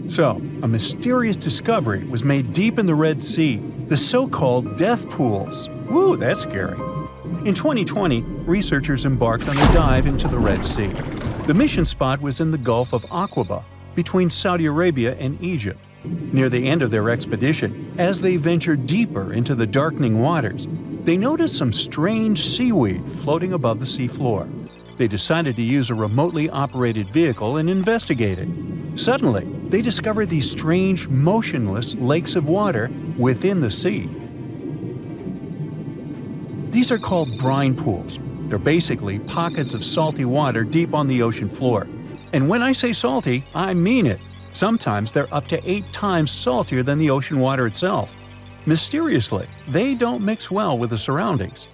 So, a mysterious discovery was made deep in the Red Sea, the so-called death pools. Woo, that's scary. In 2020, researchers embarked on a dive into the Red Sea. The mission spot was in the Gulf of Aqaba, between Saudi Arabia and Egypt. Near the end of their expedition, as they ventured deeper into the darkening waters, they noticed some strange seaweed floating above the seafloor. They decided to use a remotely operated vehicle and investigate it. Suddenly, they discovered these strange, motionless lakes of water within the sea. These are called brine pools. They're basically pockets of salty water deep on the ocean floor. And when I say salty, I mean it. Sometimes they're up to 8 times saltier than the ocean water itself. Mysteriously, they don't mix well with the surroundings.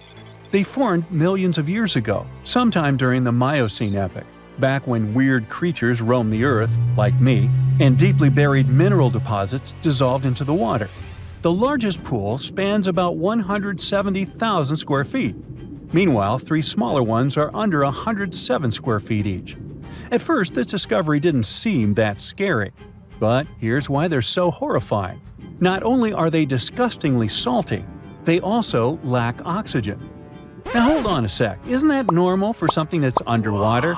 They formed millions of years ago, sometime during the Miocene epoch, back when weird creatures roamed the earth, like me, and deeply buried mineral deposits dissolved into the water. The largest pool spans about 170,000 square feet. Meanwhile, 3 smaller ones are under 107 square feet each. At first, this discovery didn't seem that scary. But here's why they're so horrifying. Not only are they disgustingly salty, they also lack oxygen. Now hold on a sec, isn't that normal for something that's underwater?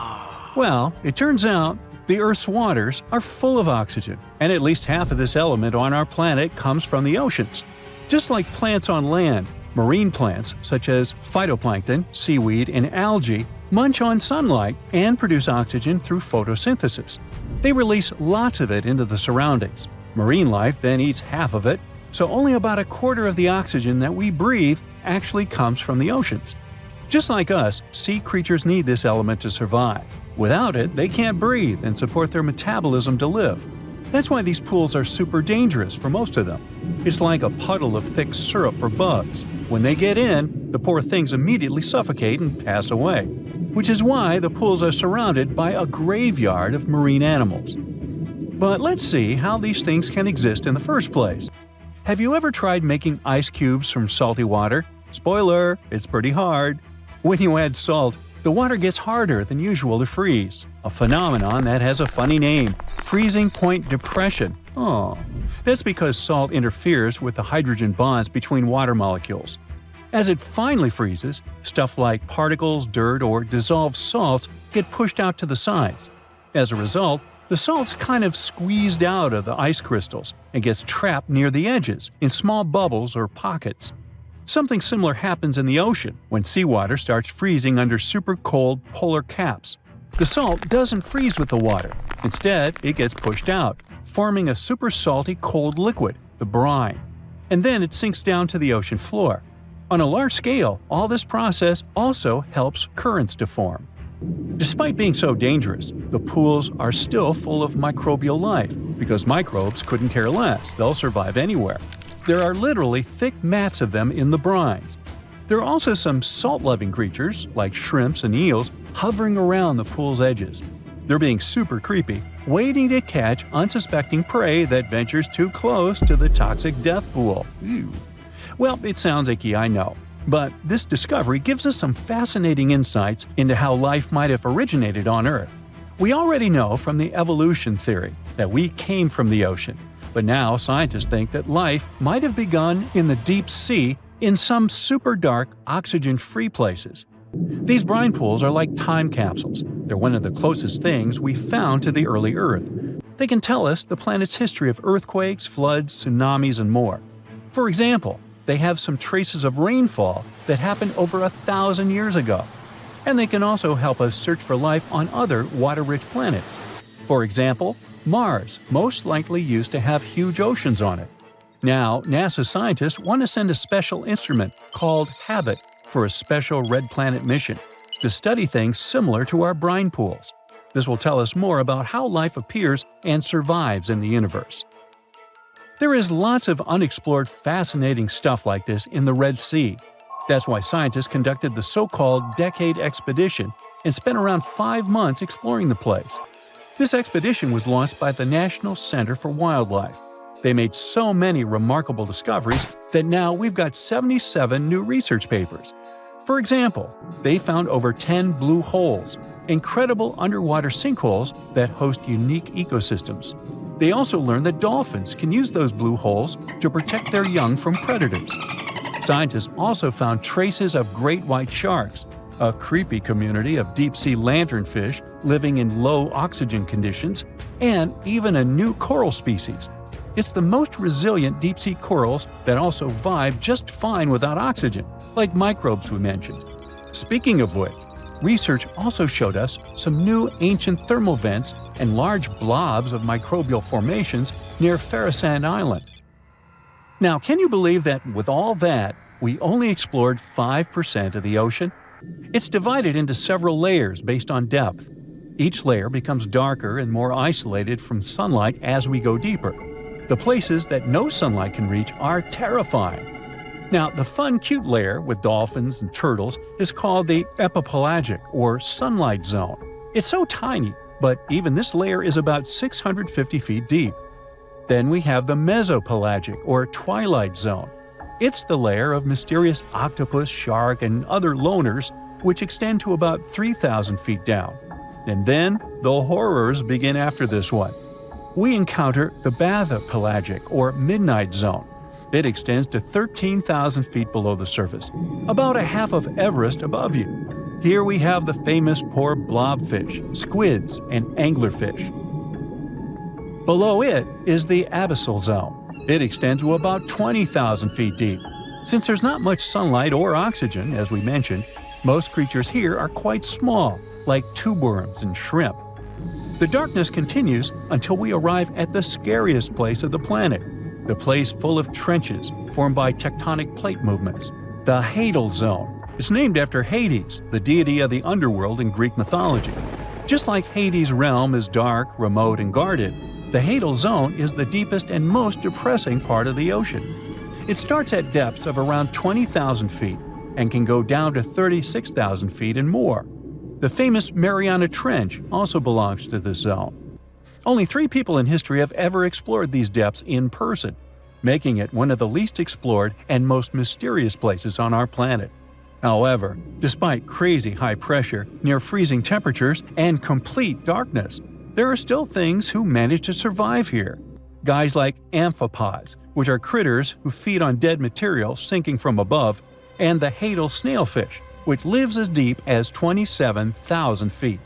Well, it turns out the Earth's waters are full of oxygen, and at least half of this element on our planet comes from the oceans. Just like plants on land, marine plants such as phytoplankton, seaweed, and algae munch on sunlight and produce oxygen through photosynthesis. They release lots of it into the surroundings. Marine life then eats half of it, so only about a quarter of the oxygen that we breathe actually comes from the oceans. Just like us, sea creatures need this element to survive. Without it, they can't breathe and support their metabolism to live. That's why these pools are super dangerous for most of them. It's like a puddle of thick syrup for bugs. When they get in, the poor things immediately suffocate and pass away. Which is why the pools are surrounded by a graveyard of marine animals. But let's see how these things can exist in the first place. Have you ever tried making ice cubes from salty water? Spoiler, it's pretty hard. When you add salt, the water gets harder than usual to freeze, a phenomenon that has a funny name, freezing point depression. Oh, that's because salt interferes with the hydrogen bonds between water molecules. As it finally freezes, stuff like particles, dirt, or dissolved salts get pushed out to the sides. As a result, the salt's kind of squeezed out of the ice crystals and gets trapped near the edges in small bubbles or pockets. Something similar happens in the ocean when seawater starts freezing under super cold polar caps. The salt doesn't freeze with the water. Instead, it gets pushed out, forming a super salty cold liquid, the brine. And then it sinks down to the ocean floor. On a large scale, all this process also helps currents to form. Despite being so dangerous, the pools are still full of microbial life, because microbes couldn't care less, they'll survive anywhere. There are literally thick mats of them in the brines. There are also some salt-loving creatures, like shrimps and eels, hovering around the pool's edges. They're being super creepy, waiting to catch unsuspecting prey that ventures too close to the toxic death pool. Ew. Well, it sounds icky, I know. But this discovery gives us some fascinating insights into how life might have originated on Earth. We already know from the evolution theory that we came from the ocean, but now scientists think that life might have begun in the deep sea in some super dark, oxygen-free places. These brine pools are like time capsules. They're one of the closest things we found to the early Earth. They can tell us the planet's history of earthquakes, floods, tsunamis, and more. For example, they have some traces of rainfall that happened over 1,000 years ago. And they can also help us search for life on other water-rich planets. For example, Mars most likely used to have huge oceans on it. Now, NASA scientists want to send a special instrument called HABIT for a special red planet mission to study things similar to our brine pools. This will tell us more about how life appears and survives in the universe. There is lots of unexplored fascinating stuff like this in the Red Sea. That's why scientists conducted the so-called Decade Expedition and spent around 5 months exploring the place. This expedition was launched by the National Center for Wildlife. They made so many remarkable discoveries that now we've got 77 new research papers. For example, they found over 10 blue holes, incredible underwater sinkholes that host unique ecosystems. They also learned that dolphins can use those blue holes to protect their young from predators. Scientists also found traces of great white sharks, a creepy community of deep-sea lanternfish living in low oxygen conditions, and even a new coral species. It's the most resilient deep-sea corals that also vibe just fine without oxygen, like microbes we mentioned. Speaking of which, research also showed us some new ancient thermal vents and large blobs of microbial formations near Fascination Island. Now, can you believe that with all that, we only explored 5% of the ocean? It's divided into several layers based on depth. Each layer becomes darker and more isolated from sunlight as we go deeper. The places that no sunlight can reach are terrifying. Now, the fun, cute layer with dolphins and turtles is called the epipelagic or sunlight zone. It's so tiny, but even this layer is about 650 feet deep. Then we have the mesopelagic or twilight zone. It's the layer of mysterious octopus, shark, and other loners, which extend to about 3,000 feet down. And then the horrors begin after this one. We encounter the bathypelagic or midnight zone. It extends to 13,000 feet below the surface, about a half of Everest above you. Here we have the famous poor blobfish, squids, and anglerfish. Below it is the abyssal zone. It extends to about 20,000 feet deep. Since there's not much sunlight or oxygen, as we mentioned, most creatures here are quite small, like tube worms and shrimp. The darkness continues until we arrive at the scariest place of the planet, the place full of trenches formed by tectonic plate movements, the Hadal Zone. It's named after Hades, the deity of the underworld in Greek mythology. Just like Hades' realm is dark, remote, and guarded, the Hadal Zone is the deepest and most depressing part of the ocean. It starts at depths of around 20,000 feet and can go down to 36,000 feet and more. The famous Mariana Trench also belongs to this zone. Only 3 people in history have ever explored these depths in person, making it one of the least explored and most mysterious places on our planet. However, despite crazy high pressure, near freezing temperatures, and complete darkness, there are still things who manage to survive here. Guys like amphipods, which are critters who feed on dead material sinking from above, and the Hadal snailfish, which lives as deep as 27,000 feet.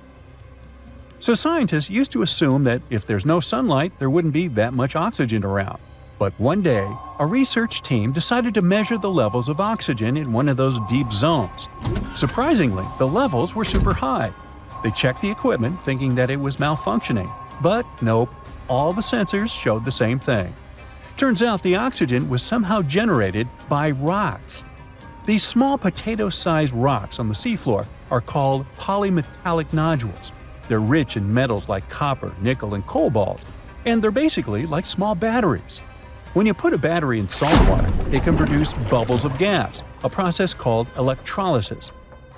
So scientists used to assume that if there's no sunlight, there wouldn't be that much oxygen around. But one day, a research team decided to measure the levels of oxygen in one of those deep zones. Surprisingly, the levels were super high. They checked the equipment thinking that it was malfunctioning, but nope, all the sensors showed the same thing. Turns out the oxygen was somehow generated by rocks. These small potato-sized rocks on the seafloor are called polymetallic nodules. They're rich in metals like copper, nickel, and cobalt, and they're basically like small batteries. When you put a battery in salt water, it can produce bubbles of gas, a process called electrolysis.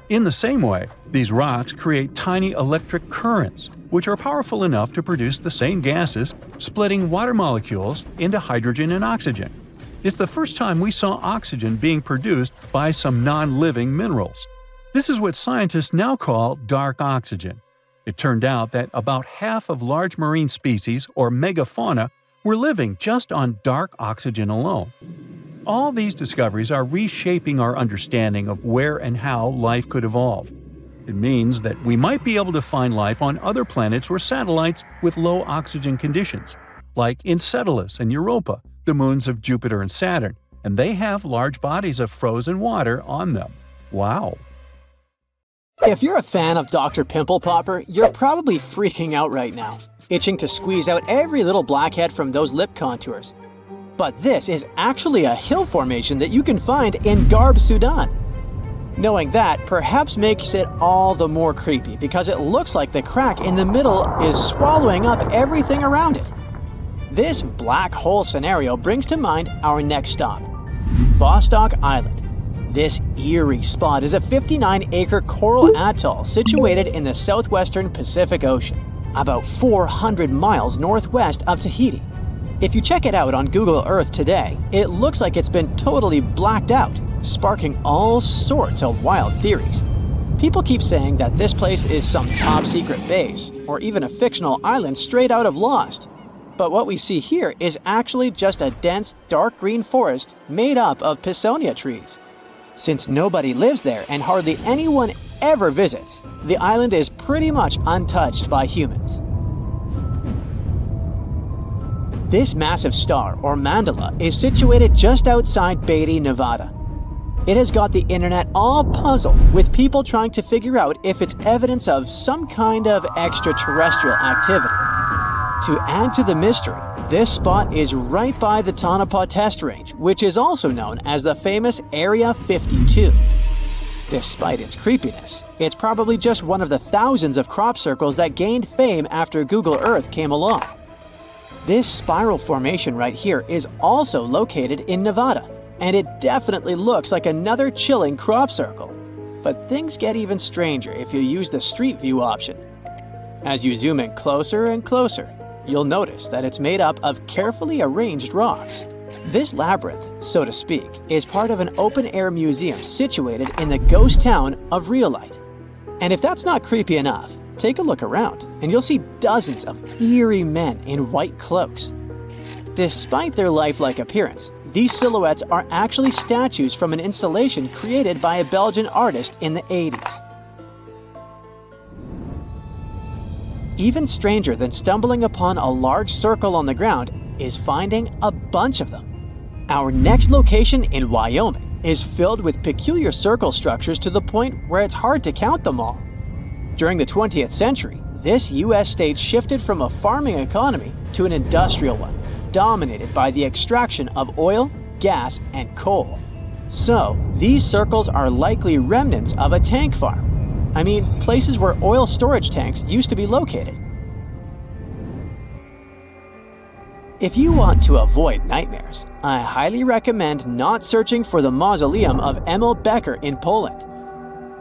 In the same way, these rocks create tiny electric currents, which are powerful enough to produce the same gases, splitting water molecules into hydrogen and oxygen. It's the first time we saw oxygen being produced by some non-living minerals. This is what scientists now call dark oxygen. It turned out that about half of large marine species, or megafauna, were living just on dark oxygen alone. All these discoveries are reshaping our understanding of where and how life could evolve. It means that we might be able to find life on other planets or satellites with low oxygen conditions, like Enceladus and Europa, the moons of Jupiter and Saturn, and they have large bodies of frozen water on them. Wow! If you're a fan of Dr. Pimple Popper, you're probably freaking out right now, itching to squeeze out every little blackhead from those lip contours. But this is actually a hill formation that you can find in Garb, Sudan. Knowing that perhaps makes it all the more creepy because it looks like the crack in the middle is swallowing up everything around it. This black hole scenario brings to mind our next stop, Vostok Island. This eerie spot is a 59-acre coral atoll situated in the southwestern Pacific Ocean, about 400 miles northwest of Tahiti. If you check it out on Google Earth today, it looks like it's been totally blacked out, sparking all sorts of wild theories. People keep saying that this place is some top-secret base, or even a fictional island straight out of Lost. But what we see here is actually just a dense, dark green forest made up of Pisonia trees. Since nobody lives there and hardly anyone ever visits, the island is pretty much untouched by humans. This massive star, or mandala, is situated just outside Beatty, Nevada. It has got the internet all puzzled, with people trying to figure out if it's evidence of some kind of extraterrestrial activity. To add to the mystery, this spot is right by the Tonopah Test Range, which is also known as the famous Area 52. Despite its creepiness, it's probably just one of the thousands of crop circles that gained fame after Google Earth came along. This spiral formation right here is also located in Nevada, and it definitely looks like another chilling crop circle. But things get even stranger if you use the street view option. As you zoom in closer and closer, you'll notice that it's made up of carefully arranged rocks. This labyrinth, so to speak, is part of an open-air museum situated in the ghost town of Rhyolite. And if that's not creepy enough, take a look around and you'll see dozens of eerie men in white cloaks. Despite their lifelike appearance, these silhouettes are actually statues from an installation created by a Belgian artist in the 80s. Even stranger than stumbling upon a large circle on the ground is finding a bunch of them. Our next location in Wyoming is filled with peculiar circle structures to the point where it's hard to count them all. During the 20th century, this U.S. state shifted from a farming economy to an industrial one, dominated by the extraction of oil, gas, and coal. So, these circles are likely remnants of a tank farm. I mean, places where oil storage tanks used to be located. If you want to avoid nightmares, I highly recommend not searching for the mausoleum of Emil Becker in Poland.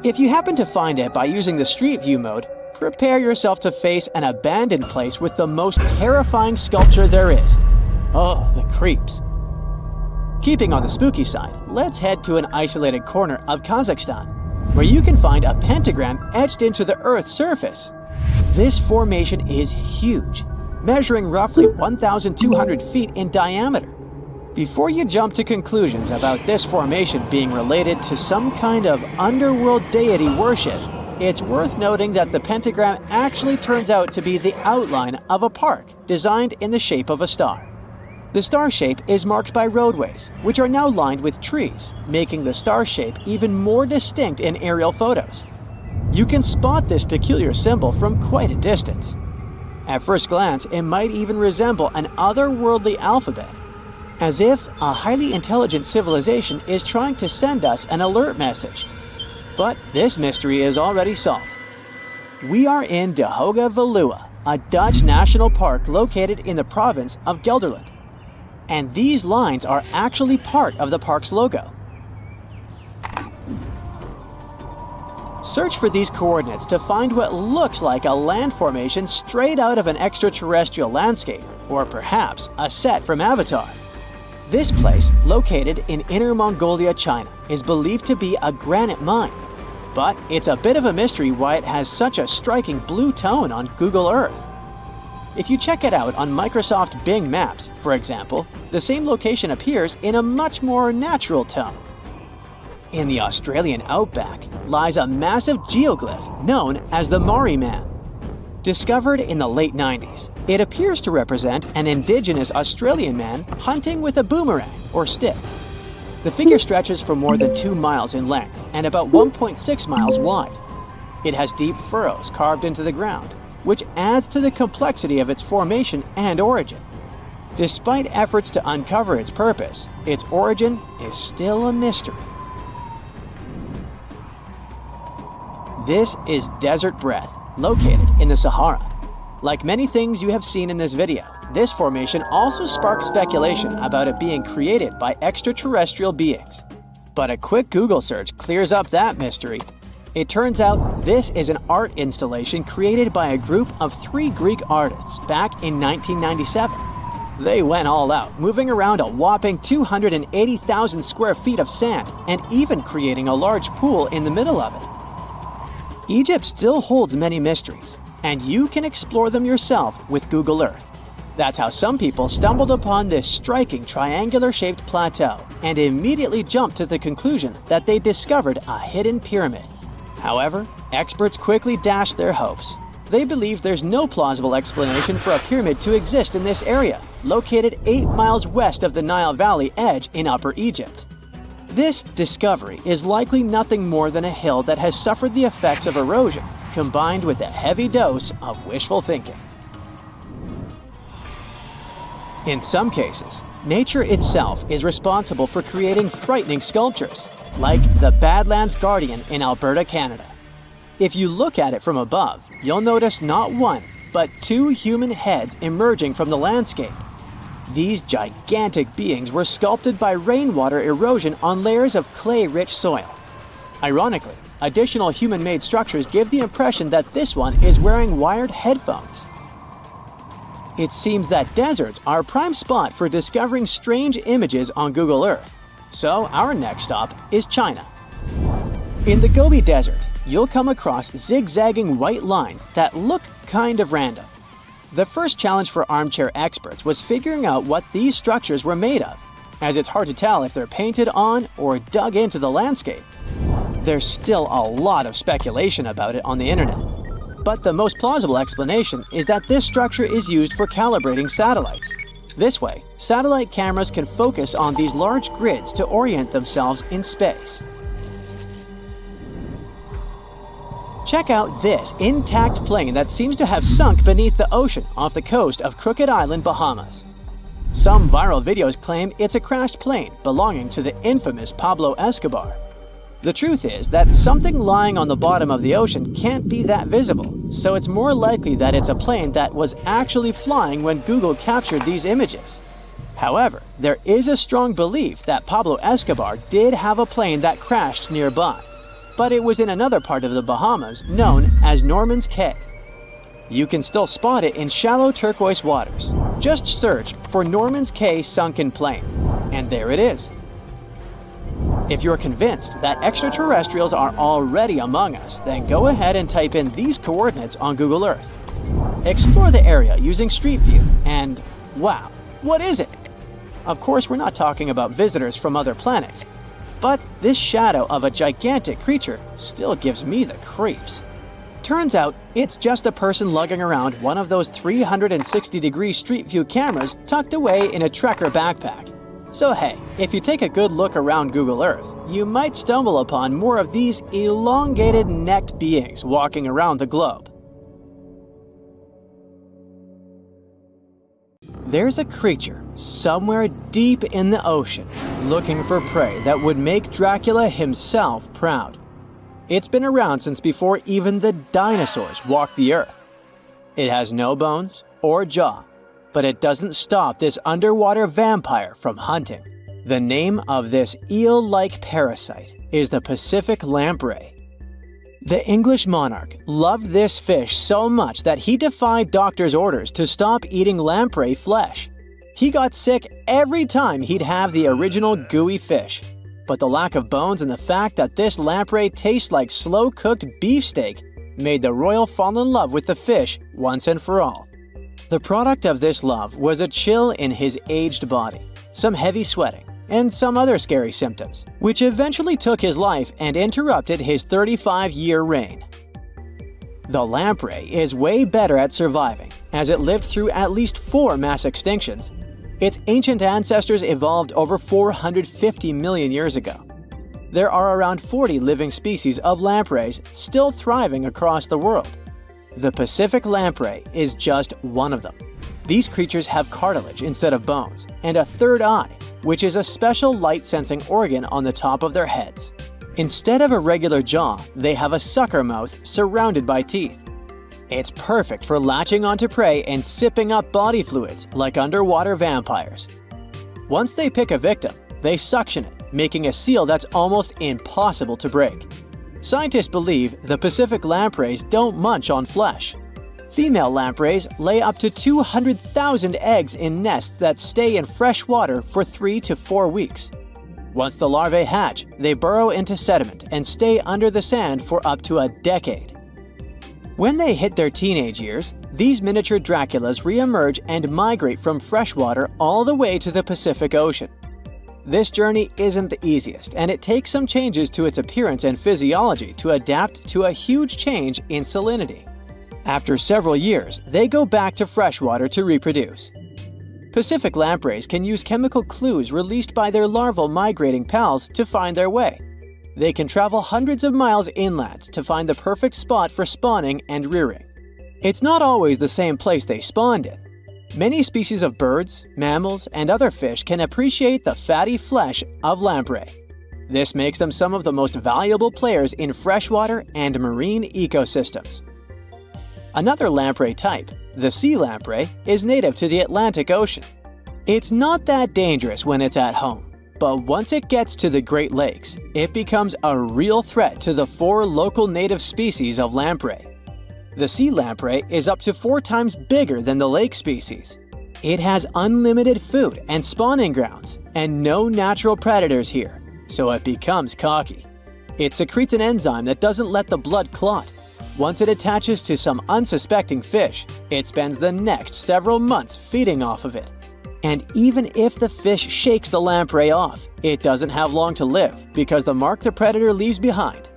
If you happen to find it by using the Street View mode, prepare yourself to face an abandoned place with the most terrifying sculpture there is. Oh, the creeps. Keeping on the spooky side, let's head to an isolated corner of Kazakhstan, where you can find a pentagram etched into the Earth's surface. This formation is huge, measuring roughly 1,200 feet in diameter. Before you jump to conclusions about this formation being related to some kind of underworld deity worship, it's worth noting that the pentagram actually turns out to be the outline of a park designed in the shape of a star. The star shape is marked by roadways, which are now lined with trees, making the star shape even more distinct in aerial photos. You can spot this peculiar symbol from quite a distance. At first glance, it might even resemble an otherworldly alphabet, as if a highly intelligent civilization is trying to send us an alert message. But this mystery is already solved. We are in De Hoge Veluwe, a Dutch national park located in the province of Gelderland. And these lines are actually part of the park's logo. Search for these coordinates to find what looks like a land formation straight out of an extraterrestrial landscape, or perhaps a set from Avatar. This place, located in Inner Mongolia, China, is believed to be a granite mine. But it's a bit of a mystery why it has such a striking blue tone on Google Earth. If you check it out on Microsoft Bing Maps, for example, the same location appears in a much more natural tone. In the Australian outback lies a massive geoglyph known as the Maori Man. Discovered in the late 90s, it appears to represent an indigenous Australian man hunting with a boomerang or stick. The figure stretches for more than 2 miles in length and about 1.6 miles wide. It has deep furrows carved into the ground, which adds to the complexity of its formation and origin. Despite efforts to uncover its purpose, its origin is still a mystery. This is Desert Breath, located in the Sahara. Like many things you have seen in this video, this formation also sparked speculation about it being created by extraterrestrial beings. But a quick Google search clears up that mystery. It turns out this is an art installation created by a group of 3 Greek artists back in 1997. They went all out, moving around a whopping 280,000 square feet of sand and even creating a large pool in the middle of it. Egypt still holds many mysteries, and you can explore them yourself with Google Earth. That's how some people stumbled upon this striking triangular-shaped plateau and immediately jumped to the conclusion that they discovered a hidden pyramid. However, experts quickly dashed their hopes. They believe there's no plausible explanation for a pyramid to exist in this area, located 8 miles west of the Nile Valley edge in Upper Egypt. This discovery is likely nothing more than a hill that has suffered the effects of erosion, combined with a heavy dose of wishful thinking. In some cases, nature itself is responsible for creating frightening sculptures, like the Badlands Guardian in Alberta, Canada. If you look at it from above, you'll notice not one, but 2 human heads emerging from the landscape. These gigantic beings were sculpted by rainwater erosion on layers of clay-rich soil. Ironically, additional human-made structures give the impression that this one is wearing wired headphones. It seems that deserts are a prime spot for discovering strange images on Google Earth. So our next stop is China. In the Gobi Desert, you'll come across zigzagging white lines that look kind of random. The first challenge for armchair experts was figuring out what these structures were made of, as it's hard to tell if they're painted on or dug into the landscape. There's still a lot of speculation about it on the internet. But the most plausible explanation is that this structure is used for calibrating satellites. This way, satellite cameras can focus on these large grids to orient themselves in space. Check out this intact plane that seems to have sunk beneath the ocean off the coast of Crooked Island, Bahamas. Some viral videos claim it's a crashed plane belonging to the infamous Pablo Escobar. The truth is that something lying on the bottom of the ocean can't be that visible, so it's more likely that it's a plane that was actually flying when Google captured these images. However, there is a strong belief that Pablo Escobar did have a plane that crashed nearby, but it was in another part of the Bahamas known as Norman's Cay. You can still spot it in shallow turquoise waters. Just search for Norman's Cay sunken plane, and there it is. If you're convinced that extraterrestrials are already among us, then go ahead and type in these coordinates on Google Earth. Explore the area using Street View, and wow, what is it? Of course, we're not talking about visitors from other planets, but this shadow of a gigantic creature still gives me the creeps. Turns out, it's just a person lugging around one of those 360-degree Street View cameras tucked away in a trekker backpack. So hey, if you take a good look around Google Earth, you might stumble upon more of these elongated necked beings walking around the globe. There's a creature somewhere deep in the ocean looking for prey that would make Dracula himself proud. It's been around since before even the dinosaurs walked the earth. It has no bones or jaw, but it doesn't stop this underwater vampire from hunting. The name of this eel-like parasite is the Pacific lamprey. The English monarch loved this fish so much that he defied doctors' orders to stop eating lamprey flesh. He got sick every time he'd have the original gooey fish. But the lack of bones and the fact that this lamprey tastes like slow-cooked beefsteak made the royal fall in love with the fish once and for all. The product of this love was a chill in his aged body, some heavy sweating, and some other scary symptoms, which eventually took his life and interrupted his 35-year reign. The lamprey is way better at surviving, as it lived through at least 4 mass extinctions. Its ancient ancestors evolved over 450 million years ago. There are around 40 living species of lampreys still thriving across the world. The Pacific lamprey is just one of them. These creatures have cartilage instead of bones, and a third eye, which is a special light-sensing organ on the top of their heads. Instead of a regular jaw, they have a sucker mouth surrounded by teeth. It's perfect for latching onto prey and sipping up body fluids like underwater vampires. Once they pick a victim, they suction it, making a seal that's almost impossible to break. Scientists believe the Pacific lampreys don't munch on flesh. Female lampreys lay up to 200,000 eggs in nests that stay in fresh water for 3 to 4 weeks. Once the larvae hatch, they burrow into sediment and stay under the sand for up to a decade. When they hit their teenage years, These miniature Draculas re-emerge and migrate from freshwater all the way to the Pacific Ocean. This journey isn't the easiest, and it takes some changes to its appearance and physiology to adapt to a huge change in salinity. After several years, they go back to freshwater to reproduce. Pacific lampreys can use chemical clues released by their larval migrating pals to find their way. They can travel hundreds of miles inland to find the perfect spot for spawning and rearing. It's not always the same place they spawned in. Many species of birds, mammals, and other fish can appreciate the fatty flesh of lamprey. This makes them some of the most valuable players in freshwater and marine ecosystems. Another lamprey type, the sea lamprey, is native to the Atlantic Ocean. It's not that dangerous when it's at home, but once it gets to the Great Lakes, it becomes a real threat to the 4 local native species of lamprey. The sea lamprey is up to 4 times bigger than the lake species. It has unlimited food and spawning grounds, and no natural predators here, so it becomes cocky. It secretes an enzyme that doesn't let the blood clot. Once it attaches to some unsuspecting fish, it spends the next several months feeding off of it. And even if the fish shakes the lamprey off, it doesn't have long to live because the mark the predator leaves behind.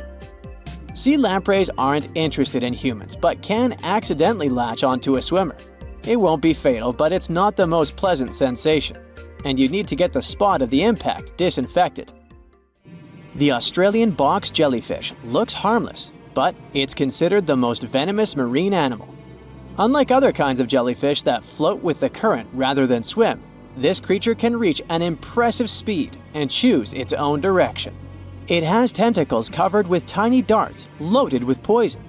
Sea lampreys aren't interested in humans, but can accidentally latch onto a swimmer. It won't be fatal, but it's not the most pleasant sensation, and you need to get the spot of the impact disinfected. The Australian box jellyfish looks harmless, but it's considered the most venomous marine animal. Unlike other kinds of jellyfish that float with the current rather than swim, this creature can reach an impressive speed and choose its own direction. It has tentacles covered with tiny darts loaded with poison.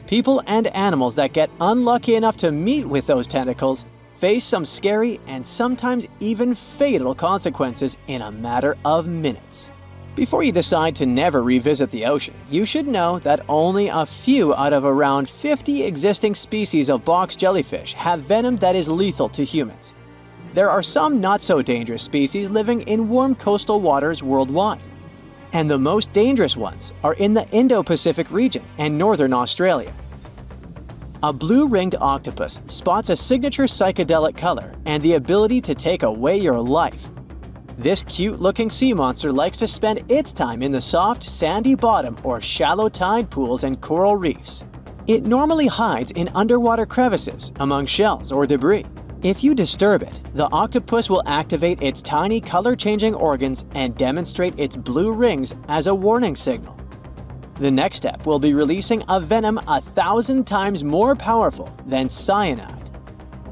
People and animals that get unlucky enough to meet with those tentacles face some scary and sometimes even fatal consequences in a matter of minutes. Before you decide to never revisit the ocean, you should know that only a few out of around 50 existing species of box jellyfish have venom that is lethal to humans. There are some not-so-dangerous species living in warm coastal waters worldwide. And the most dangerous ones are in the Indo-Pacific region and northern Australia. A blue-ringed octopus spots a signature psychedelic color and the ability to take away your life. This cute-looking sea monster likes to spend its time in the soft, sandy bottom or shallow tide pools and coral reefs. It normally hides in underwater crevices, among shells or debris. If you disturb it, the octopus will activate its tiny color-changing organs and demonstrate its blue rings as a warning signal. The next step will be releasing a venom 1,000 times more powerful than cyanide.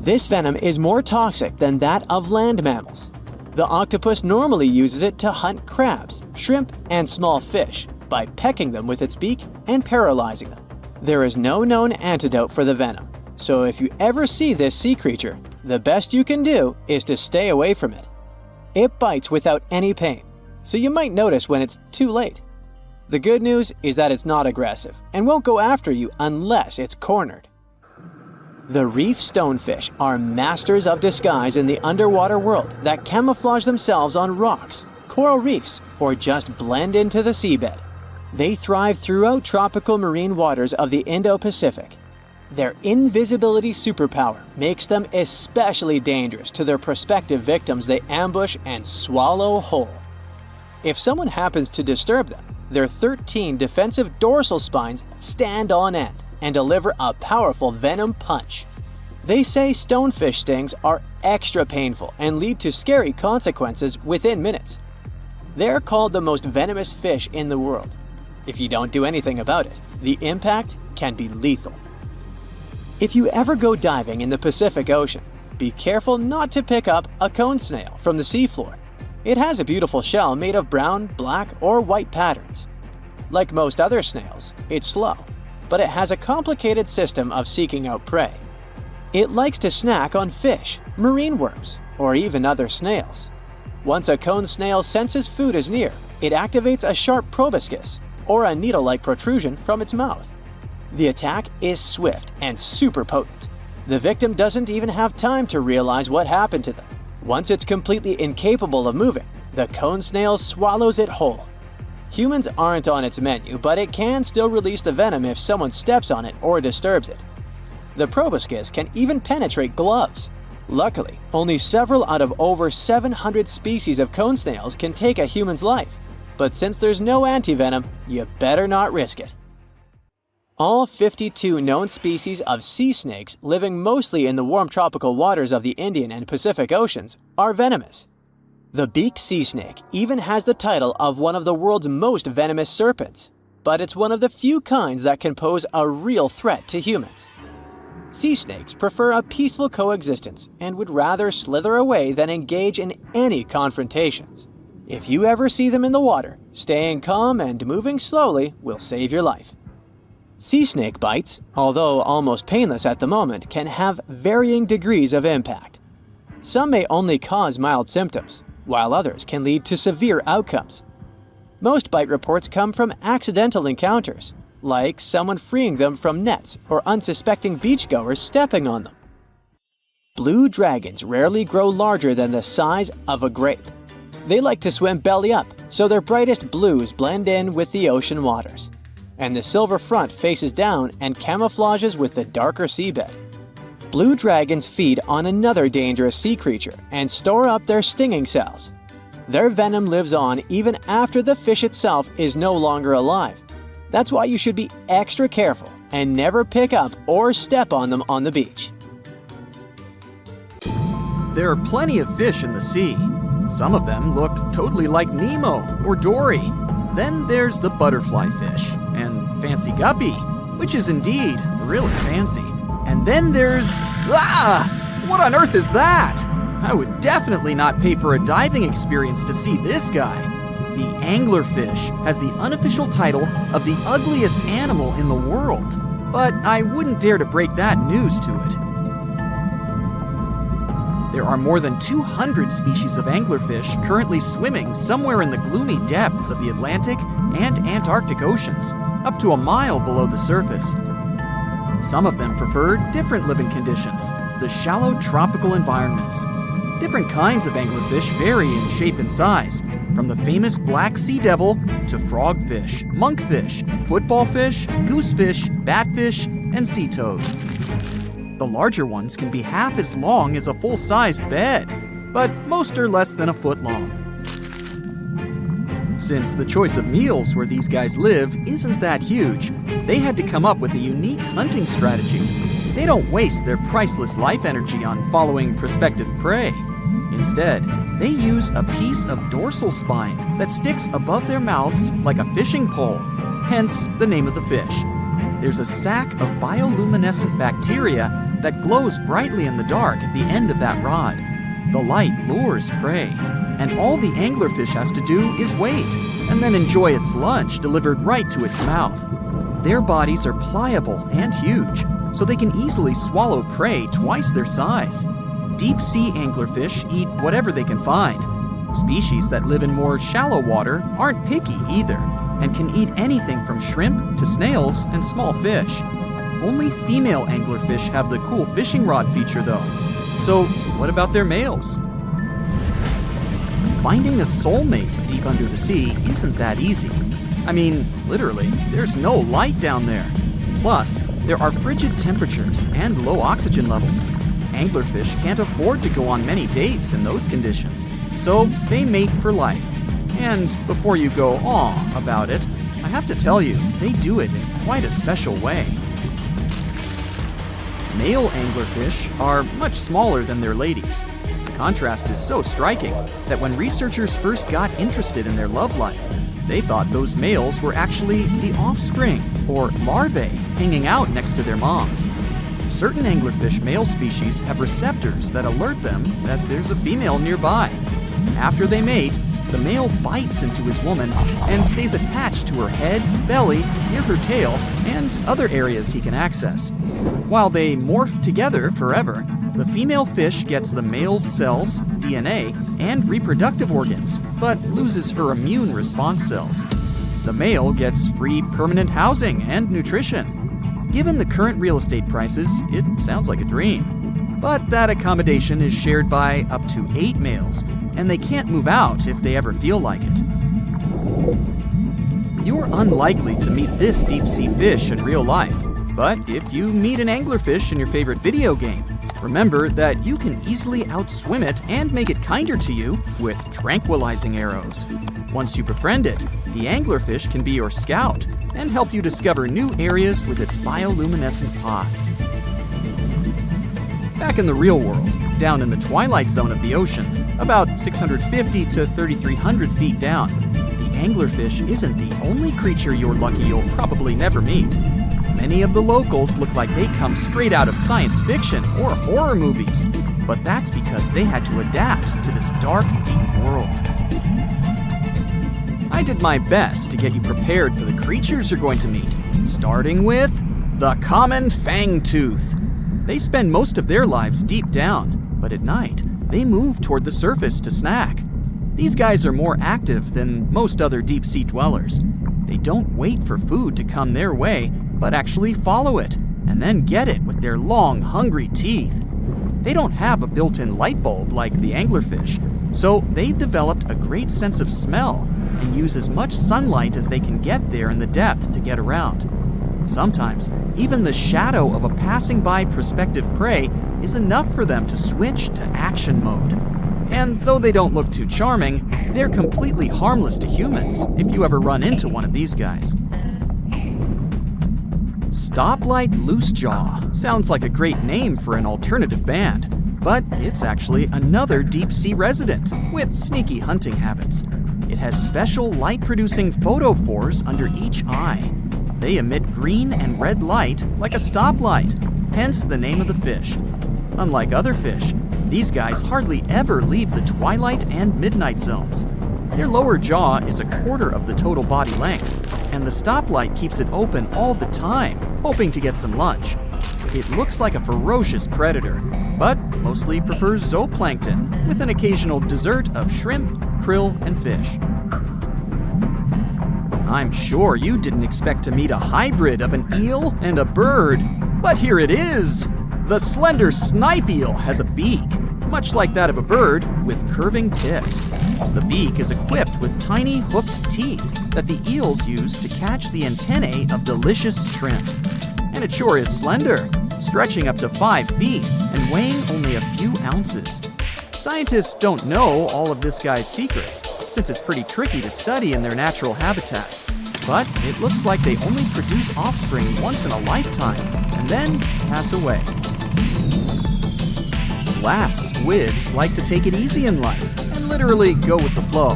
This venom is more toxic than that of land mammals. The octopus normally uses it to hunt crabs, shrimp, and small fish by pecking them with its beak and paralyzing them. There is no known antidote for the venom, so if you ever see this sea creature, the best you can do is to stay away from it. It bites without any pain, so you might notice when it's too late. The good news is that it's not aggressive and won't go after you unless it's cornered. The reef stonefish are masters of disguise in the underwater world that camouflage themselves on rocks, coral reefs, or just blend into the seabed. They thrive throughout tropical marine waters of the Indo-Pacific. Their invisibility superpower makes them especially dangerous to their prospective victims they ambush and swallow whole. If someone happens to disturb them, their 13 defensive dorsal spines stand on end and deliver a powerful venom punch. They say stonefish stings are extra painful and lead to scary consequences within minutes. They're called the most venomous fish in the world. If you don't do anything about it, the impact can be lethal. If you ever go diving in the Pacific Ocean, be careful not to pick up a cone snail from the seafloor. It has a beautiful shell made of brown, black, or white patterns. Like most other snails, it's slow, but it has a complicated system of seeking out prey. It likes to snack on fish, marine worms, or even other snails. Once a cone snail senses food is near, it activates a sharp proboscis, or a needle-like protrusion from its mouth. The attack is swift and super potent. The victim doesn't even have time to realize what happened to them. Once it's completely incapable of moving, the cone snail swallows it whole. Humans aren't on its menu, but it can still release the venom if someone steps on it or disturbs it. The proboscis can even penetrate gloves. Luckily, only several out of over 700 species of cone snails can take a human's life. But since there's no antivenom, you better not risk it. All 52 known species of sea snakes living mostly in the warm tropical waters of the Indian and Pacific Oceans are venomous. The beaked sea snake even has the title of one of the world's most venomous serpents, but it's one of the few kinds that can pose a real threat to humans. Sea snakes prefer a peaceful coexistence and would rather slither away than engage in any confrontations. If you ever see them in the water, staying calm and moving slowly will save your life. Sea snake bites, although almost painless at the moment, can have varying degrees of impact. Some may only cause mild symptoms, while others can lead to severe outcomes. Most bite reports come from accidental encounters, like someone freeing them from nets or unsuspecting beachgoers stepping on them. Blue dragons rarely grow larger than the size of a grape. They like to swim belly up, so their brightest blues blend in with the ocean waters. And the silver front faces down and camouflages with the darker seabed. Blue dragons feed on another dangerous sea creature and store up their stinging cells. Their venom lives on even after the fish itself is no longer alive. That's why you should be extra careful and never pick up or step on them on the beach. There are plenty of fish in the sea. Some of them look totally like Nemo or Dory. Then there's the butterfly fish and fancy guppy, which is indeed really fancy. And then there's... What on earth is that? I would definitely not pay for a diving experience to see this guy. The anglerfish has the unofficial title of the ugliest animal in the world, but I wouldn't dare to break that news to it. There are more than 200 species of anglerfish currently swimming somewhere in the gloomy depths of the Atlantic and Antarctic Oceans, up to a mile below the surface. Some of them prefer different living conditions, the shallow tropical environments. Different kinds of anglerfish vary in shape and size, from the famous black sea devil to frogfish, monkfish, footballfish, goosefish, batfish, and sea toad. The larger ones can be half as long as a full-sized bed, but most are less than a foot long. Since the choice of meals where these guys live isn't that huge, they had to come up with a unique hunting strategy. They don't waste their priceless life energy on following prospective prey. Instead, they use a piece of dorsal spine that sticks above their mouths like a fishing pole, hence the name of the fish. There's a sac of bioluminescent bacteria that glows brightly in the dark at the end of that rod. The light lures prey, and all the anglerfish has to do is wait, and then enjoy its lunch delivered right to its mouth. Their bodies are pliable and huge, so they can easily swallow prey twice their size. Deep-sea anglerfish eat whatever they can find. Species that live in more shallow water aren't picky either, and can eat anything from shrimp to snails and small fish. Only female anglerfish have the cool fishing rod feature though. So what about their males? Finding a soulmate deep under the sea isn't that easy. I mean, literally, there's no light down there. Plus, there are frigid temperatures and low oxygen levels. Anglerfish can't afford to go on many dates in those conditions, so they mate for life. And before you go aw about it, I have to tell you, they do it in quite a special way. Male anglerfish are much smaller than their ladies. The contrast is so striking that when researchers first got interested in their love life, they thought those males were actually the offspring, or larvae, hanging out next to their moms. Certain anglerfish male species have receptors that alert them that there's a female nearby. After they mate, the male bites into his woman and stays attached to her head, belly, near her tail, and other areas he can access. While they morph together forever, the female fish gets the male's cells, DNA, and reproductive organs, but loses her immune response cells. The male gets free permanent housing and nutrition. Given the current real estate prices, it sounds like a dream. But that accommodation is shared by up to 8 males, and they can't move out if they ever feel like it. You're unlikely to meet this deep-sea fish in real life, But if you meet an anglerfish in your favorite video game, remember that you can easily outswim it and make it kinder to you with tranquilizing arrows. Once you befriend it, the anglerfish can be your scout and help you discover new areas with its bioluminescent pods. Back in the real world, down in the twilight zone of the ocean, about 650 to 3,300 feet down, the anglerfish isn't the only creature you're lucky you'll probably never meet. Many of the locals look like they come straight out of science fiction or horror movies, but that's because they had to adapt to this dark, deep world. I did my best to get you prepared for the creatures you're going to meet, starting with the common fangtooth. They spend most of their lives deep down, but at night, they move toward the surface to snack. These guys are more active than most other deep-sea dwellers. They don't wait for food to come their way, but actually follow it, and then get it with their long, hungry teeth. They don't have a built-in light bulb like the anglerfish, so they've developed a great sense of smell and use as much sunlight as they can get there in the depth to get around. Sometimes, even the shadow of a passing by prospective prey is enough for them to switch to action mode. And though they don't look too charming, they're completely harmless to humans if you ever run into one of these guys. Stoplight Loosejaw sounds like a great name for an alternative band, but it's actually another deep-sea resident with sneaky hunting habits. It has special light-producing photophores under each eye. They emit green and red light like a stoplight, hence the name of the fish. Unlike other fish, these guys hardly ever leave the twilight and midnight zones. Their lower jaw is a quarter of the total body length, and the stoplight keeps it open all the time, hoping to get some lunch. It looks like a ferocious predator, but mostly prefers zooplankton with an occasional dessert of shrimp, krill, and fish. I'm sure you didn't expect to meet a hybrid of an eel and a bird, but here it is! The slender snipe eel has a beak, much like that of a bird, with curving tips. The beak is equipped with tiny hooked teeth that the eels use to catch the antennae of delicious shrimp. And it sure is slender, stretching up to 5 feet and weighing only a few ounces. Scientists don't know all of this guy's secrets, since it's pretty tricky to study in their natural habitat. But it looks like they only produce offspring once in a lifetime, and then pass away. Glass squids like to take it easy in life and literally go with the flow.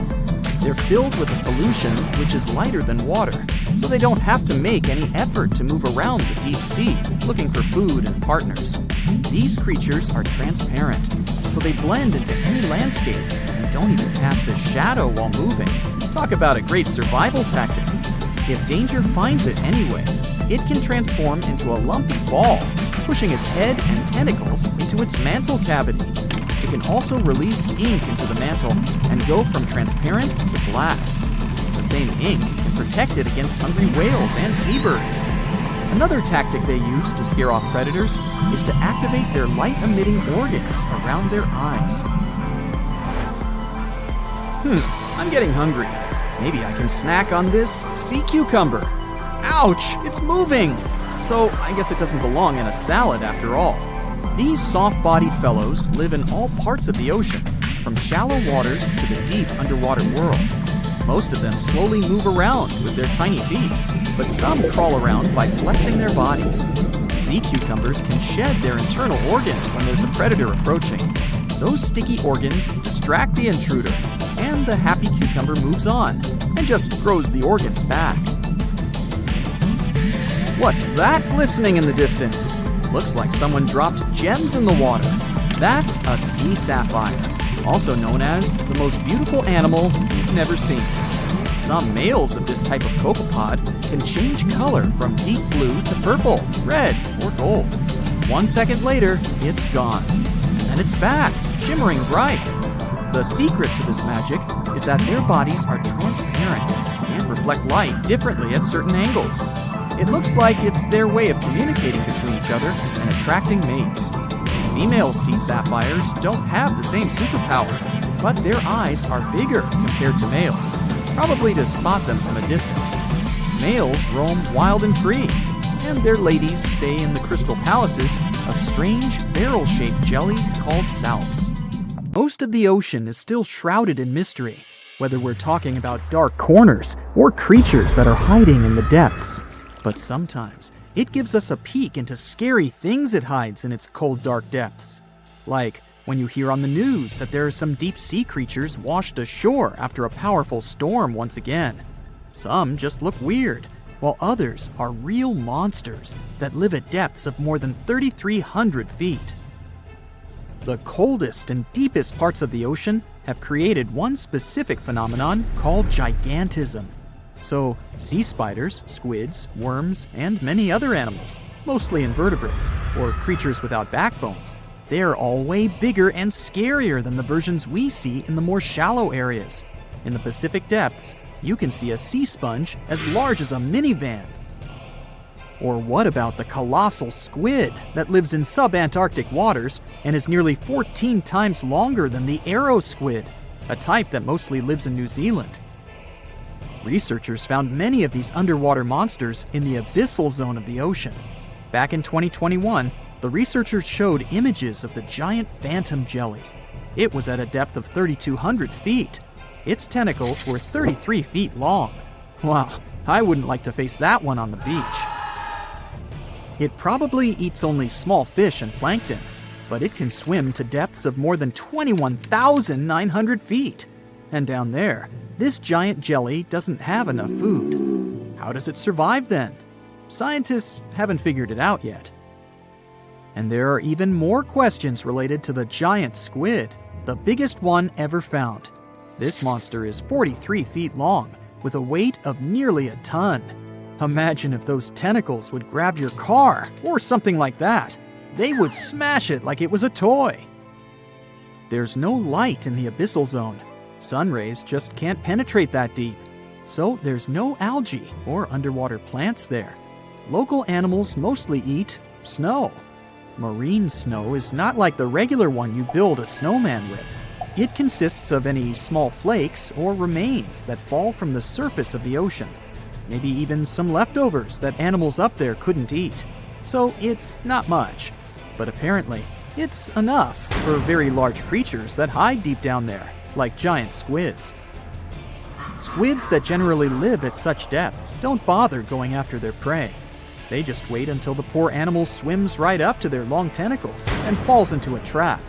They're filled with a solution which is lighter than water, so they don't have to make any effort to move around the deep sea looking for food and partners. These creatures are transparent, so they blend into any landscape and don't even cast a shadow while moving. Talk about a great survival tactic. If danger finds it anyway, it can transform into a lumpy ball, pushing its head and tentacles into its mantle cavity. It can also release ink into the mantle and go from transparent to black. The same ink can protect it against hungry whales and seabirds. Another tactic they use to scare off predators is to activate their light-emitting organs around their eyes. I'm getting hungry. Maybe I can snack on this sea cucumber. Ouch, it's moving! So I guess it doesn't belong in a salad after all. These soft-bodied fellows live in all parts of the ocean, from shallow waters to the deep underwater world. Most of them slowly move around with their tiny feet, but some crawl around by flexing their bodies. Sea cucumbers can shed their internal organs when there's a predator approaching. Those sticky organs distract the intruder, and the happy cucumber moves on and just grows the organs back. What's that glistening in the distance? Looks like someone dropped gems in the water. That's a sea sapphire, also known as the most beautiful animal you've never seen. Some males of this type of copepod can change color from deep blue to purple, red, or gold. 1 second later, it's gone. And it's back, shimmering bright. The secret to this magic is that their bodies are transparent and reflect light differently at certain angles. It looks like it's their way of communicating between each other and attracting mates. Female sea sapphires don't have the same superpower, but their eyes are bigger compared to males, probably to spot them from a distance. Males roam wild and free. and their ladies stay in the crystal palaces of strange barrel-shaped jellies called salps. Most of the ocean is still shrouded in mystery, whether we're talking about dark corners or creatures that are hiding in the depths. But sometimes it gives us a peek into scary things it hides in its cold, dark depths. Like when you hear on the news that there are some deep-sea creatures washed ashore after a powerful storm once again. Some just look weird, while others are real monsters that live at depths of more than 3,300 feet. The coldest and deepest parts of the ocean have created one specific phenomenon called gigantism. So, sea spiders, squids, worms, and many other animals, mostly invertebrates, or creatures without backbones, they're all way bigger and scarier than the versions we see in the more shallow areas. In the Pacific depths, you can see a sea sponge as large as a minivan. Or what about the colossal squid that lives in subantarctic waters and is nearly 14 times longer than the arrow squid, a type that mostly lives in New Zealand? Researchers found many of these underwater monsters in the abyssal zone of the ocean. Back in 2021, the researchers showed images of the giant phantom jelly. It was at a depth of 3,200 feet. Its tentacles were 33 feet long. Wow, I wouldn't like to face that one on the beach. It probably eats only small fish and plankton, but it can swim to depths of more than 21,900 feet. And down there, this giant jelly doesn't have enough food. How does it survive then? Scientists haven't figured it out yet. And there are even more questions related to the giant squid, the biggest one ever found. This monster is 43 feet long, with a weight of nearly a ton. Imagine if those tentacles would grab your car, or something like that. They would smash it like it was a toy. There's no light in the abyssal zone. Sun rays just can't penetrate that deep. So there's no algae or underwater plants there. Local animals mostly eat snow. Marine snow is not like the regular one you build a snowman with. It consists of any small flakes or remains that fall from the surface of the ocean. Maybe even some leftovers that animals up there couldn't eat. So it's not much. But apparently, it's enough for very large creatures that hide deep down there, like giant squids. Squids that generally live at such depths don't bother going after their prey. They just wait until the poor animal swims right up to their long tentacles and falls into a trap.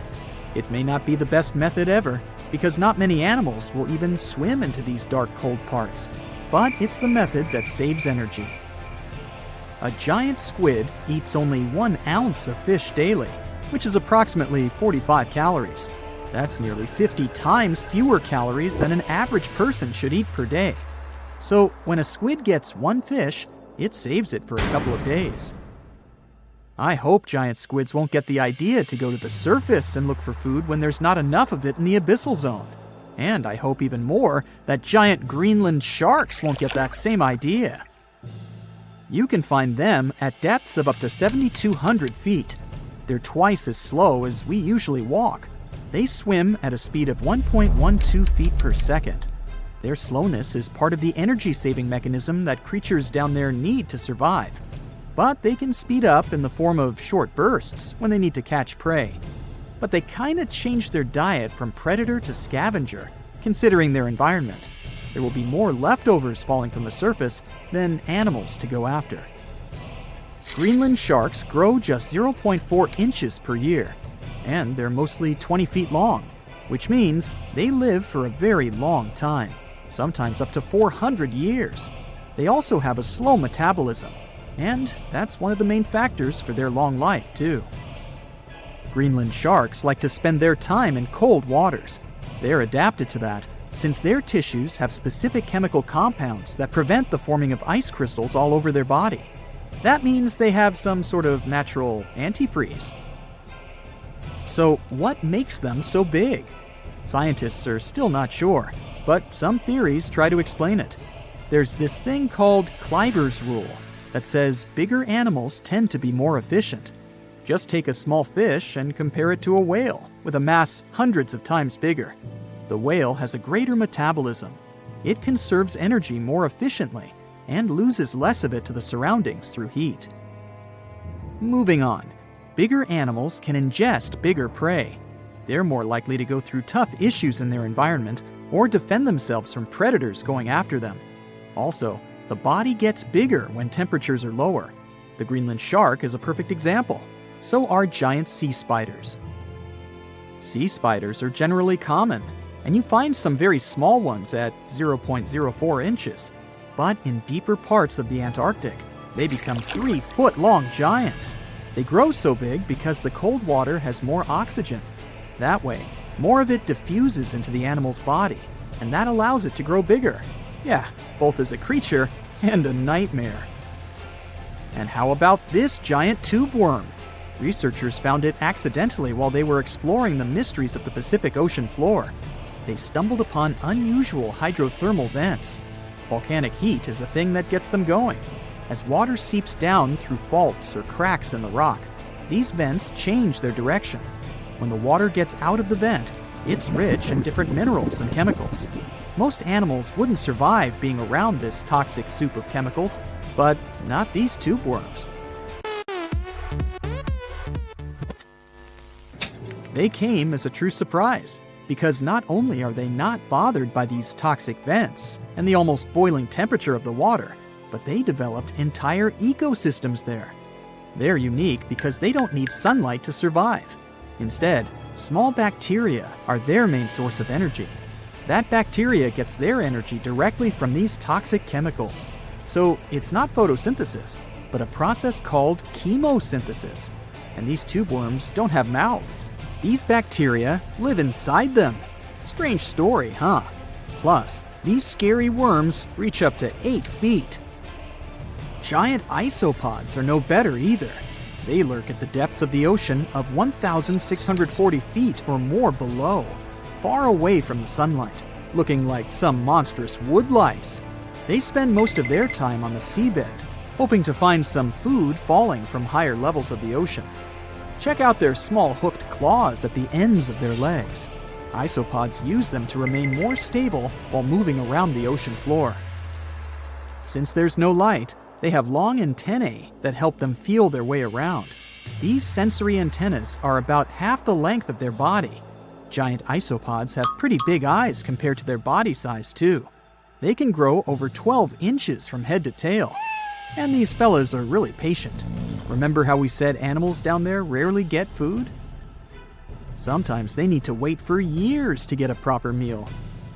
It may not be the best method ever, because not many animals will even swim into these dark, cold parts. But it's the method that saves energy. A giant squid eats only 1 ounce of fish daily, which is approximately 45 calories. That's nearly 50 times fewer calories than an average person should eat per day. So when a squid gets 1 fish, it saves it for a couple of days. I hope giant squids won't get the idea to go to the surface and look for food when there's not enough of it in the abyssal zone. And I hope even more that giant Greenland sharks won't get that same idea. You can find them at depths of up to 7,200 feet. They're twice as slow as we usually walk. They swim at a speed of 1.12 feet per second. Their slowness is part of the energy-saving mechanism that creatures down there need to survive. But they can speed up in the form of short bursts when they need to catch prey. But they kinda change their diet from predator to scavenger, considering their environment. There will be more leftovers falling from the surface than animals to go after. Greenland sharks grow just 0.4 inches per year, and they're mostly 20 feet long, which means they live for a very long time, sometimes up to 400 years. They also have a slow metabolism, and that's one of the main factors for their long life, too. Greenland sharks like to spend their time in cold waters. They're adapted to that, since their tissues have specific chemical compounds that prevent the forming of ice crystals all over their body. That means they have some sort of natural antifreeze. So what makes them so big? Scientists are still not sure, but some theories try to explain it. There's this thing called Kleiber's rule that says bigger animals tend to be more efficient. Just take a small fish and compare it to a whale with a mass hundreds of times bigger. The whale has a greater metabolism. It conserves energy more efficiently and loses less of it to the surroundings through heat. Moving on. Bigger animals can ingest bigger prey. They're more likely to go through tough issues in their environment or defend themselves from predators going after them. Also, the body gets bigger when temperatures are lower. The Greenland shark is a perfect example. So are giant sea spiders. Sea spiders are generally common, and you find some very small ones at 0.04 inches. But in deeper parts of the Antarctic, they become 3-foot-long giants. They grow so big because the cold water has more oxygen. That way, more of it diffuses into the animal's body, and that allows it to grow bigger. Yeah, both as a creature and a nightmare. And how about this giant tube worm? Researchers found it accidentally while they were exploring the mysteries of the Pacific Ocean floor. They stumbled upon unusual hydrothermal vents. Volcanic heat is a thing that gets them going. As water seeps down through faults or cracks in the rock, these vents change their direction. When the water gets out of the vent, it's rich in different minerals and chemicals. Most animals wouldn't survive being around this toxic soup of chemicals, but not these tube worms. They came as a true surprise, because not only are they not bothered by these toxic vents and the almost boiling temperature of the water, but they developed entire ecosystems there. They're unique because they don't need sunlight to survive. Instead, small bacteria are their main source of energy. That bacteria gets their energy directly from these toxic chemicals. So it's not photosynthesis, but a process called chemosynthesis. And these tube worms don't have mouths. These bacteria live inside them. Strange story, huh? Plus, these scary worms reach up to 8 feet. Giant isopods are no better either. They lurk at the depths of the ocean of 1,640 feet or more below, far away from the sunlight, looking like some monstrous wood lice. They spend most of their time on the seabed, hoping to find some food falling from higher levels of the ocean. Check out their small hooked claws at the ends of their legs. Isopods use them to remain more stable while moving around the ocean floor. Since there's no light, they have long antennae that help them feel their way around. These sensory antennas are about half the length of their body. Giant isopods have pretty big eyes compared to their body size, too. They can grow over 12 inches from head to tail. And these fellas are really patient. Remember how we said animals down there rarely get food? Sometimes they need to wait for years to get a proper meal.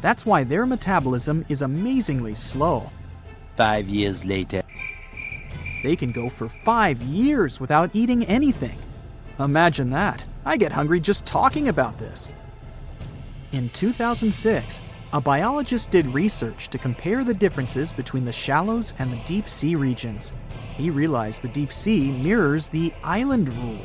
That's why their metabolism is amazingly slow. 5 years later. They can go for 5 years without eating anything. Imagine that. I get hungry just talking about this. In 2006, a biologist did research to compare the differences between the shallows and the deep sea regions. He realized the deep sea mirrors the island rule.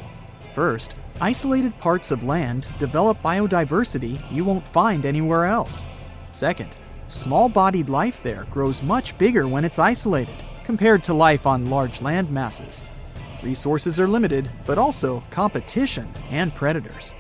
First, isolated parts of land develop biodiversity you won't find anywhere else. Second, small-bodied life there grows much bigger when it's isolated, compared to life on large land masses. Resources are limited, but also competition and predators.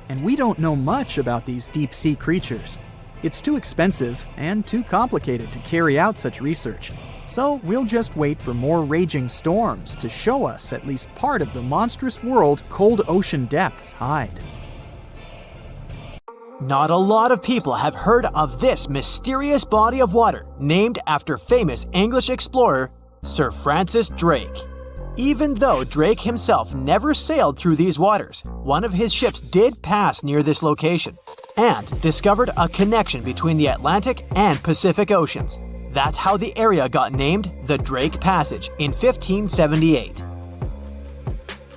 And we don't know much about these deep-sea creatures. It's too expensive and too complicated to carry out such research. So we'll just wait for more raging storms to show us at least part of the monstrous world cold ocean depths hide. Not a lot of people have heard of this mysterious body of water named after famous English explorer Sir Francis Drake. Even though Drake himself never sailed through these waters, one of his ships did pass near this location and discovered a connection between the Atlantic and Pacific Oceans. That's how the area got named the Drake Passage in 1578.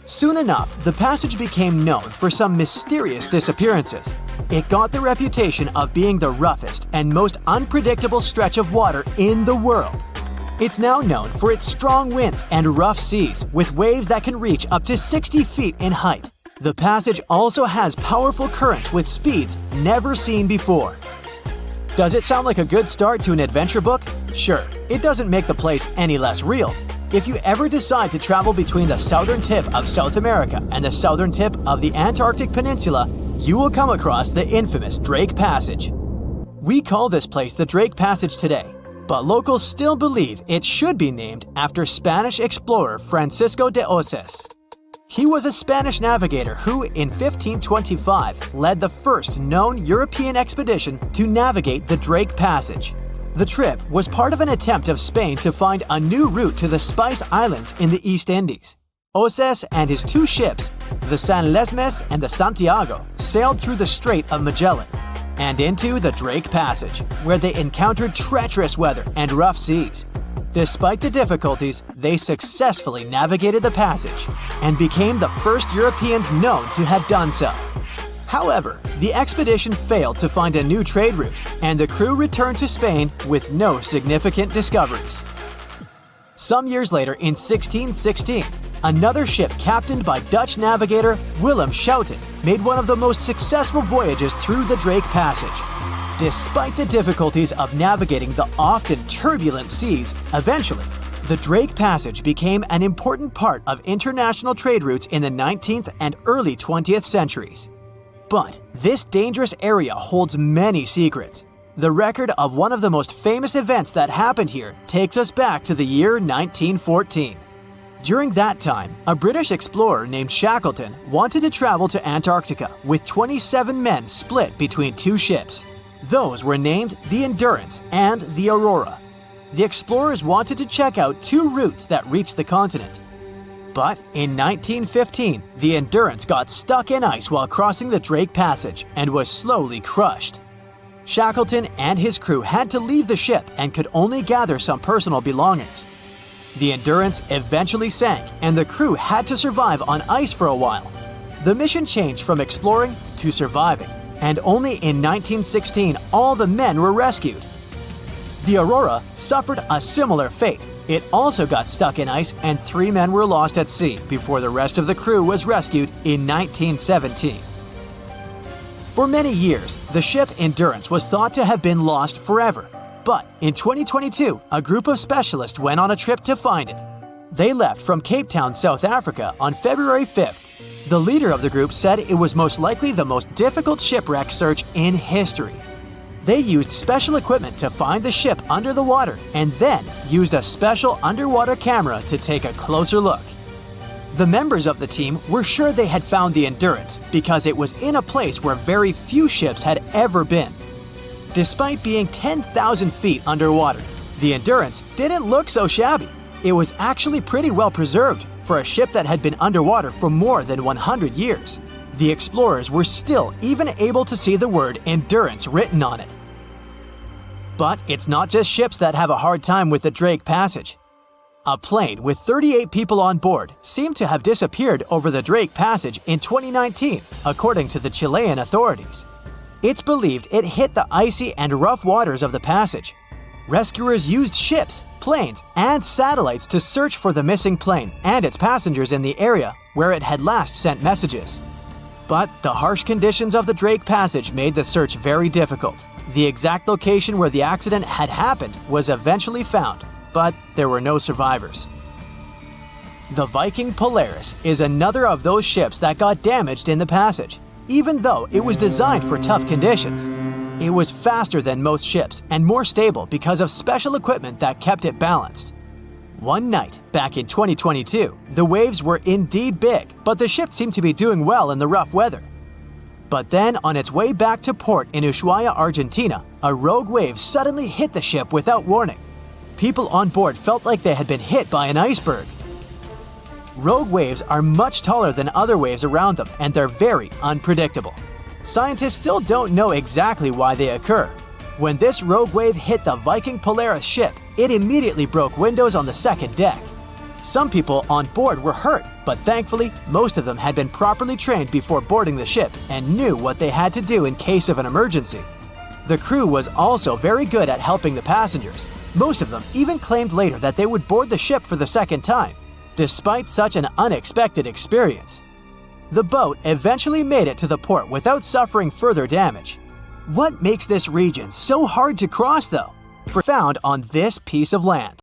Soon enough, the passage became known for some mysterious disappearances. It got the reputation of being the roughest and most unpredictable stretch of water in the world. It's now known for its strong winds and rough seas, with waves that can reach up to 60 feet in height. The passage also has powerful currents with speeds never seen before. Does it sound like a good start to an adventure book? Sure, it doesn't make the place any less real. If you ever decide to travel between the southern tip of South America and the southern tip of the Antarctic Peninsula, you will come across the infamous Drake Passage. We call this place the Drake Passage today, But locals still believe it should be named after Spanish explorer Francisco de Oces. He was a Spanish navigator who, in 1525, led the first known European expedition to navigate the Drake Passage. The trip was part of an attempt of Spain to find a new route to the Spice Islands in the East Indies. Oces and his two ships, the San Lesmes and the Santiago, sailed through the Strait of Magellan and into the Drake Passage, where they encountered treacherous weather and rough seas. Despite the difficulties, they successfully navigated the passage and became the first Europeans known to have done so. However, the expedition failed to find a new trade route, and the crew returned to Spain with no significant discoveries. Some years later, in 1616, another ship captained by Dutch navigator Willem Schouten made one of the most successful voyages through the Drake Passage. Despite the difficulties of navigating the often turbulent seas, eventually, the Drake Passage became an important part of international trade routes in the 19th and early 20th centuries. But this dangerous area holds many secrets. The record of one of the most famous events that happened here takes us back to the year 1914. During that time, a British explorer named Shackleton wanted to travel to Antarctica with 27 men split between two ships. Those were named the Endurance and the Aurora. The explorers wanted to check out two routes that reached the continent. But in 1915, the Endurance got stuck in ice while crossing the Drake Passage and was slowly crushed. Shackleton and his crew had to leave the ship and could only gather some personal belongings. The Endurance eventually sank, and the crew had to survive on ice for a while. The mission changed from exploring to surviving, and only in 1916 all the men were rescued. The Aurora suffered a similar fate. It also got stuck in ice, and 3 men were lost at sea before the rest of the crew was rescued in 1917. For many years, the ship Endurance was thought to have been lost forever. But in 2022, a group of specialists went on a trip to find it. They left from Cape Town, South Africa on February 5th. The leader of the group said it was most likely the most difficult shipwreck search in history. They used special equipment to find the ship under the water and then used a special underwater camera to take a closer look. The members of the team were sure they had found the Endurance because it was in a place where very few ships had ever been. Despite being 10,000 feet underwater, the Endurance didn't look so shabby. It was actually pretty well preserved for a ship that had been underwater for more than 100 years. The explorers were still even able to see the word Endurance written on it. But it's not just ships that have a hard time with the Drake Passage. A plane with 38 people on board seemed to have disappeared over the Drake Passage in 2019, according to the Chilean authorities. It's believed it hit the icy and rough waters of the passage. Rescuers used ships, planes, and satellites to search for the missing plane and its passengers in the area where it had last sent messages. But the harsh conditions of the Drake Passage made the search very difficult. The exact location where the accident had happened was eventually found, but there were no survivors. The Viking Polaris is another of those ships that got damaged in the passage. Even though it was designed for tough conditions, it was faster than most ships and more stable because of special equipment that kept it balanced. One night, back in 2022, the waves were indeed big, but the ship seemed to be doing well in the rough weather. But then, on its way back to port in Ushuaia, Argentina, a rogue wave suddenly hit the ship without warning. People on board felt like they had been hit by an iceberg. Rogue waves are much taller than other waves around them, and they're very unpredictable. Scientists still don't know exactly why they occur. When this rogue wave hit the Viking Polaris ship, it immediately broke windows on the second deck. Some people on board were hurt, but thankfully, most of them had been properly trained before boarding the ship and knew what they had to do in case of an emergency. The crew was also very good at helping the passengers. Most of them even claimed later that they would board the ship for the second time, despite such an unexpected experience. The boat eventually made it to the port without suffering further damage. What makes this region so hard to cross, though? Found on this piece of land.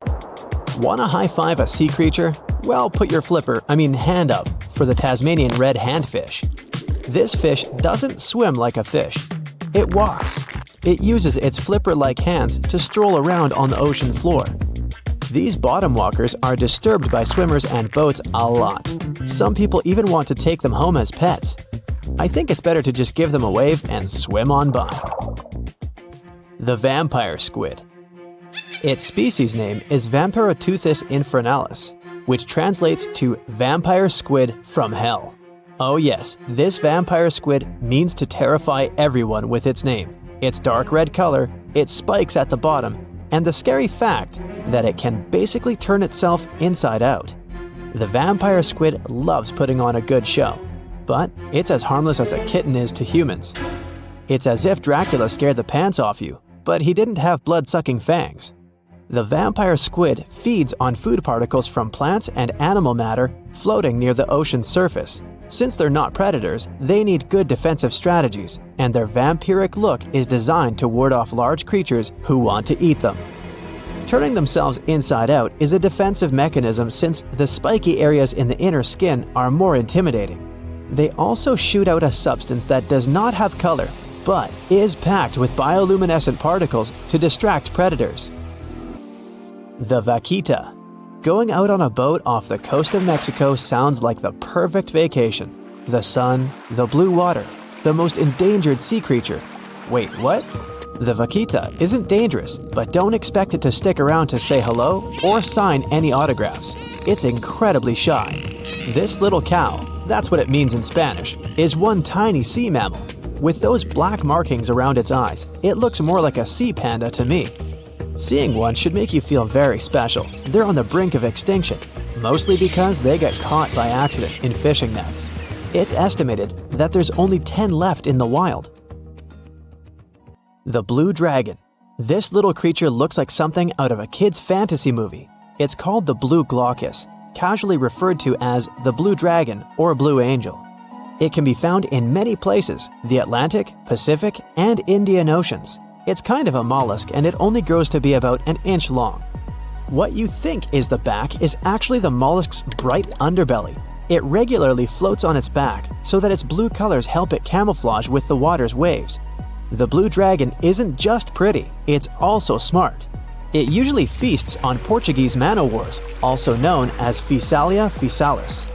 Want to high-five a sea creature? Well, put your hand up for the Tasmanian red handfish. This fish doesn't swim like a fish. It walks. it uses its flipper-like hands to stroll around on the ocean floor. These bottom walkers are disturbed by swimmers and boats a lot. Some people even want to take them home as pets. I think it's better to just give them a wave and swim on by. The vampire squid. Its species name is Vampiroteuthis infernalis, which translates to vampire squid from hell. Oh yes, this vampire squid means to terrify everyone with its name, its dark red color, its spikes at the bottom, and the scary fact that it can basically turn itself inside out. The vampire squid loves putting on a good show, but it's as harmless as a kitten is to humans. It's as if Dracula scared the pants off you, but he didn't have blood-sucking fangs. The vampire squid feeds on food particles from plants and animal matter floating near the ocean's surface. Since they're not predators, they need good defensive strategies, and their vampiric look is designed to ward off large creatures who want to eat them. Turning themselves inside out is a defensive mechanism since the spiky areas in the inner skin are more intimidating. They also shoot out a substance that does not have color, but is packed with bioluminescent particles to distract predators. The vaquita. Going out on a boat off the coast of Mexico sounds like the perfect vacation. The sun, the blue water, the most endangered sea creature. Wait, what? The vaquita isn't dangerous, but don't expect it to stick around to say hello or sign any autographs. It's incredibly shy. This little cow, that's what it means in Spanish, is one tiny sea mammal. With those black markings around its eyes, it looks more like a sea panda to me. Seeing one should make you feel very special. They're on the brink of extinction, mostly because they got caught by accident in fishing nets. It's estimated that there's only 10 left in the wild. The blue dragon. This little creature looks like something out of a kid's fantasy movie. It's called the blue glaucus, casually referred to as the blue dragon or blue angel. It can be found in many places, the Atlantic, Pacific, and Indian Oceans. It's kind of a mollusk and it only grows to be about an inch long. What you think is the back is actually the mollusk's bright underbelly. It regularly floats on its back so that its blue colors help it camouflage with the water's waves. The blue dragon isn't just pretty, it's also smart. It usually feasts on Portuguese man-o'-wars, also known as Physalia physalis.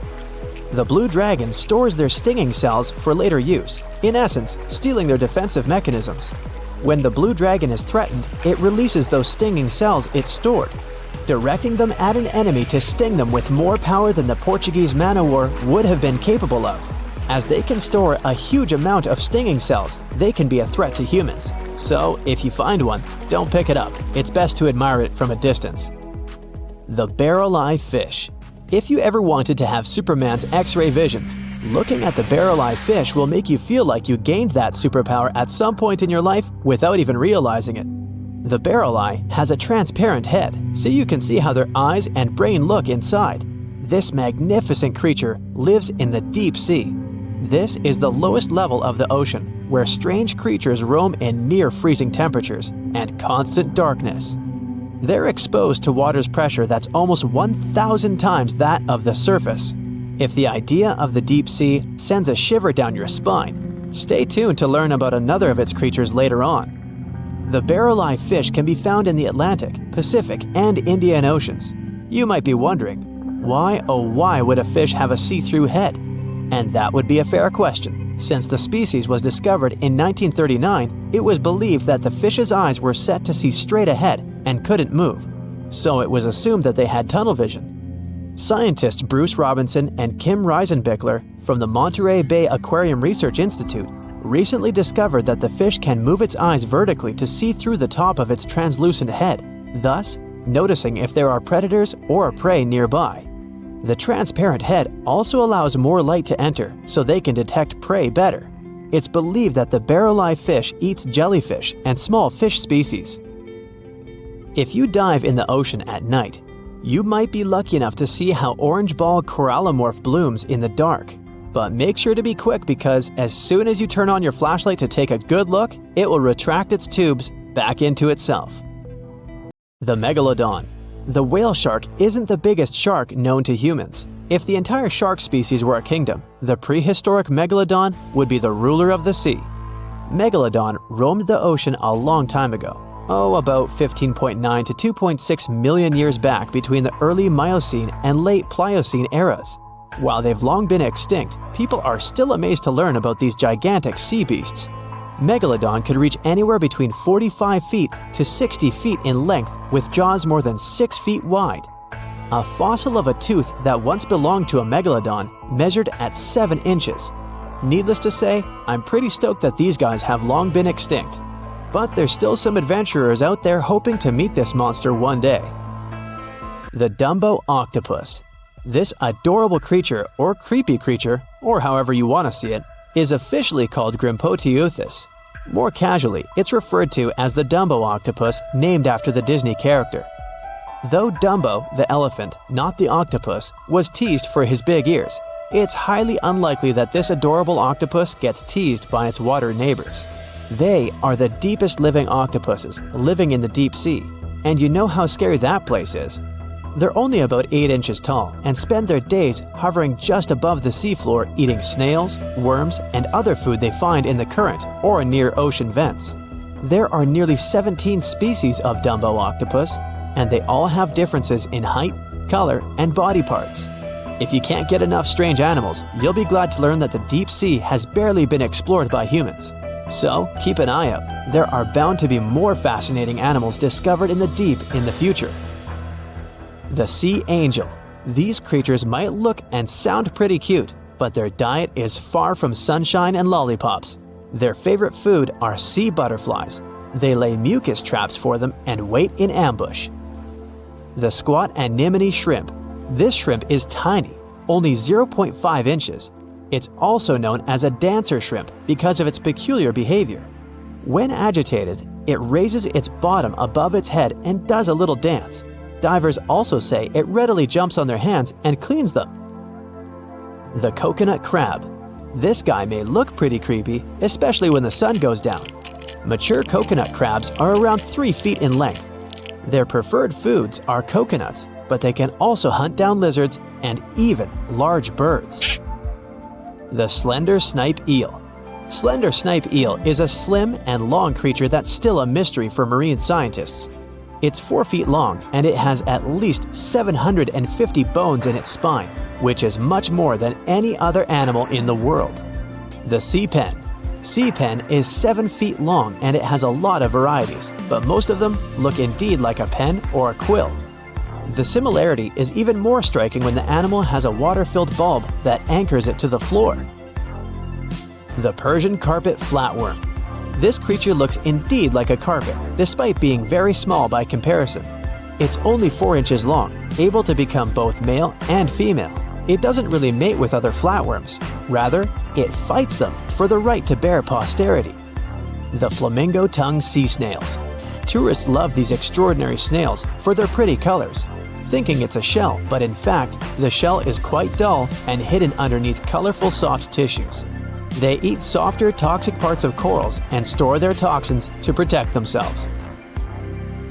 The blue dragon stores their stinging cells for later use, in essence, stealing their defensive mechanisms. When the blue dragon is threatened, it releases those stinging cells it stored, directing them at an enemy to sting them with more power than the Portuguese man-o'-war would have been capable of. As they can store a huge amount of stinging cells, they can be a threat to humans. So, if you find one, don't pick it up. It's best to admire it from a distance. The barrel-eye fish. If you ever wanted to have Superman's X-ray vision, looking at the barrel-eye fish will make you feel like you gained that superpower at some point in your life without even realizing it. The barrel eye has a transparent head, so you can see how their eyes and brain look inside. This magnificent creature lives in the deep sea. This is the lowest level of the ocean, where strange creatures roam in near-freezing temperatures and constant darkness. They're exposed to water's pressure that's almost 1,000 times that of the surface. If the idea of the deep sea sends a shiver down your spine, stay tuned to learn about another of its creatures later on. The barrel-eye fish can be found in the Atlantic, Pacific, and Indian Oceans. You might be wondering, why oh why would a fish have a see-through head? And that would be a fair question. Since the species was discovered in 1939, it was believed that the fish's eyes were set to see straight ahead and couldn't move. So it was assumed that they had tunnel vision. Scientists Bruce Robinson and Kim Reisenbichler from the Monterey Bay Aquarium Research Institute recently discovered that the fish can move its eyes vertically to see through the top of its translucent head, thus noticing if there are predators or prey nearby. The transparent head also allows more light to enter so they can detect prey better. It's believed that the barrel-eye fish eats jellyfish and small fish species. If you dive in the ocean at night, you might be lucky enough to see how orange ball corallimorph blooms in the dark. But make sure to be quick because as soon as you turn on your flashlight to take a good look, it will retract its tubes back into itself. The megalodon. The whale shark isn't the biggest shark known to humans. If the entire shark species were a kingdom, the prehistoric megalodon would be the ruler of the sea. Megalodon roamed the ocean a long time ago. About 15.9 to 2.6 million years back between the early Miocene and late Pliocene eras. While they've long been extinct, people are still amazed to learn about these gigantic sea beasts. Megalodon could reach anywhere between 45 feet to 60 feet in length with jaws more than 6 feet wide. A fossil of a tooth that once belonged to a megalodon measured at 7 inches. Needless to say, I'm pretty stoked that these guys have long been extinct. But there's still some adventurers out there hoping to meet this monster one day. The Dumbo Octopus. This adorable creature, or creepy creature, or however you want to see it, is officially called Grimpoteuthis. More casually, it's referred to as the Dumbo octopus, named after the Disney character. Though Dumbo, the elephant, not the octopus, was teased for his big ears, it's highly unlikely that this adorable octopus gets teased by its water neighbors. They are the deepest living octopuses, living in the deep sea, and you know how scary that place is. They're only about 8 inches tall and spend their days hovering just above the seafloor eating snails, worms, and other food they find in the current or near ocean vents. There are nearly 17 species of Dumbo octopus, and they all have differences in height, color, and body parts. If you can't get enough strange animals, you'll be glad to learn that the deep sea has barely been explored by humans. So keep an eye out. There are bound to be more fascinating animals discovered in the deep in the future. The sea angel. These creatures might look and sound pretty cute, but their diet is far from sunshine and lollipops. Their favorite food are sea butterflies. They lay mucus traps for them and wait in ambush. The squat anemone shrimp. This shrimp is tiny, only 0.5 inches. It's also known as a dancer shrimp because of its peculiar behavior. When agitated, it raises its bottom above its head and does a little dance. Divers also say it readily jumps on their hands and cleans them. The coconut crab. This guy may look pretty creepy, especially when the sun goes down. Mature coconut crabs are around 3 feet in length. Their preferred foods are coconuts, but they can also hunt down lizards and even large birds. The slender snipe eel. Slender snipe eel is a slim and long creature that's still a mystery for marine scientists. It's 4 feet long and it has at least 750 bones in its spine, which is much more than any other animal in the world. The sea pen. Sea pen is 7 feet long and it has a lot of varieties, but most of them look indeed like a pen or a quill. The similarity is even more striking when the animal has a water-filled bulb that anchors it to the floor. The Persian carpet flatworm. This creature looks indeed like a carpet, despite being very small by comparison. It's only 4 inches long, able to become both male and female. It doesn't really mate with other flatworms. Rather, it fights them for the right to bear posterity. The flamingo-tongued sea snails. Tourists love these extraordinary snails for their pretty colors, thinking it's a shell, but in fact, the shell is quite dull and hidden underneath colorful soft tissues. They eat softer, toxic parts of corals and store their toxins to protect themselves.